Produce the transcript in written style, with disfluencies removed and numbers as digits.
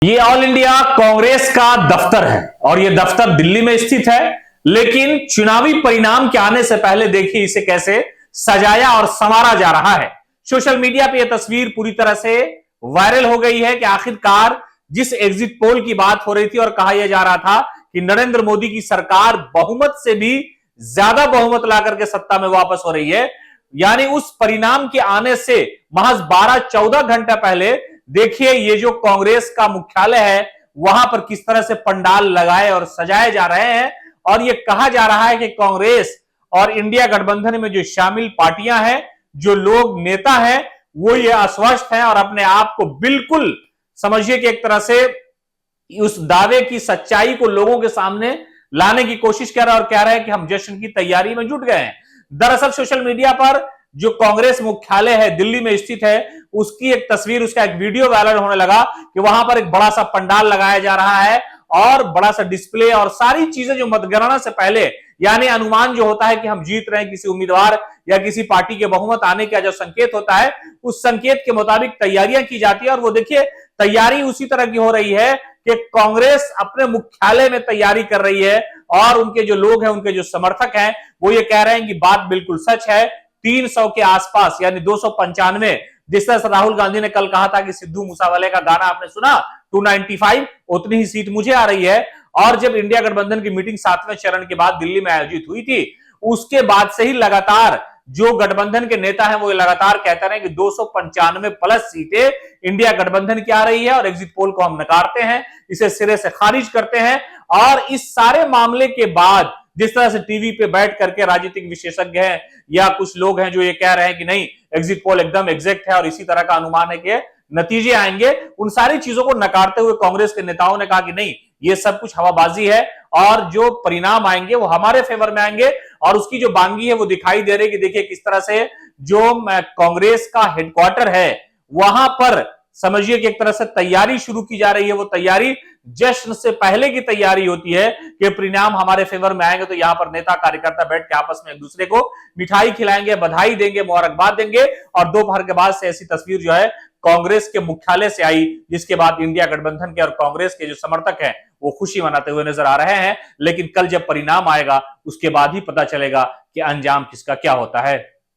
ये all India Congress का दफ्तर है और ये दफ्तर दिल्ली में स्थित है। लेकिन चुनावी परिणाम के आने से पहले देखिए इसे कैसे सजाया और संवारा जा रहा है। सोशल मीडिया पे यह तस्वीर पूरी तरह से वायरल हो गई है कि आखिरकार जिस एग्जिट पोल की बात हो रही थी और कहा यह जा रहा था कि नरेंद्र मोदी की सरकार बहुमत से भी ज्यादा बहुमत लाकर के सत्ता में वापस हो रही है, यानी उस परिणाम के आने से महज 12-14 घंटा पहले देखिए ये जो कांग्रेस का मुख्यालय है वहां पर किस तरह से पंडाल लगाए और सजाए जा रहे हैं। और ये कहा जा रहा है कि कांग्रेस और इंडिया गठबंधन में जो शामिल पार्टियां हैं, जो लोग नेता हैं, वो ये आश्वस्त हैं और अपने आप को बिल्कुल समझिए कि एक तरह से उस दावे की सच्चाई को लोगों के सामने लाने की कोशिश कर रहा है और कह रहा है कि हम जश्न की तैयारी में जुट गए हैं। दरअसल सोशल मीडिया पर जो कांग्रेस मुख्यालय है दिल्ली में स्थित है, उसकी एक तस्वीर, उसका एक वीडियो वायरल होने लगा कि वहां पर एक बड़ा सा पंडाल लगाया जा रहा है और बड़ा सा डिस्प्ले और सारी चीजें जो मतगणना से पहले यानी अनुमान जो होता है कि हम जीत रहे हैं किसी उम्मीदवार या किसी पार्टी के बहुमत आने का जो संकेत होता है, उस संकेत के मुताबिक तैयारियां की जाती है। और वो देखिए तैयारी उसी तरह की हो रही है कि कांग्रेस अपने मुख्यालय में तैयारी कर रही है और उनके जो लोग हैं, उनके जो समर्थक हैं, वो ये कह रहे हैं कि बात बिल्कुल सच है। 300 के आसपास यानी 295, जिस तरह से राहुल गांधी ने कल कहा था कि सिद्धू मूसावाले का गाना आपने सुना 295, उतनी ही सीट मुझे आ रही है। और जब इंडिया गठबंधन की मीटिंग 7वें चरण के बाद दिल्ली में आयोजित हुई थी, उसके बाद से ही लगातार जो गठबंधन के नेता हैं वो लगातार कहते रहे कि 295 प्लस सीटें इंडिया गठबंधन की आ रही है और एग्जिट पोल को हम नकारते हैं, इसे सिरे से खारिज करते हैं। और इस सारे मामले के बाद जिस तरह से टीवी पे बैठ करके राजनीतिक विशेषज्ञ हैं या कुछ लोग हैं जो ये कह रहे हैं कि नहीं एग्जिट पोल एकदम एग्जैक्ट है और इसी तरह का अनुमान है कि नतीजे आएंगे, उन सारी चीजों को नकारते हुए कांग्रेस के नेताओं ने कहा कि नहीं, ये सब कुछ हवाबाजी है और जो परिणाम आएंगे वो हमारे फेवर में आएंगे। और उसकी जो बांगी है वो दिखाई दे रही है कि देखिए किस तरह से जो कांग्रेस का हेडक्वार्टर है वहां पर समझिए कि एक तरह से तैयारी शुरू की जा रही है। वो तैयारी जश्न से पहले की तैयारी होती है कि परिणाम हमारे फेवर में आएंगे तो यहां पर नेता कार्यकर्ता बैठ के आपस में एक दूसरे को मिठाई खिलाएंगे, बधाई देंगे, मुबारकबाद देंगे। और दोपहर के बाद से ऐसी तस्वीर जो है कांग्रेस के मुख्यालय से आई, जिसके बाद इंडिया गठबंधन के और कांग्रेस के जो समर्थक हैं वो खुशी मनाते हुए नजर आ रहे हैं। लेकिन कल जब परिणाम आएगा उसके बाद ही पता चलेगा कि अंजाम किसका क्या होता है।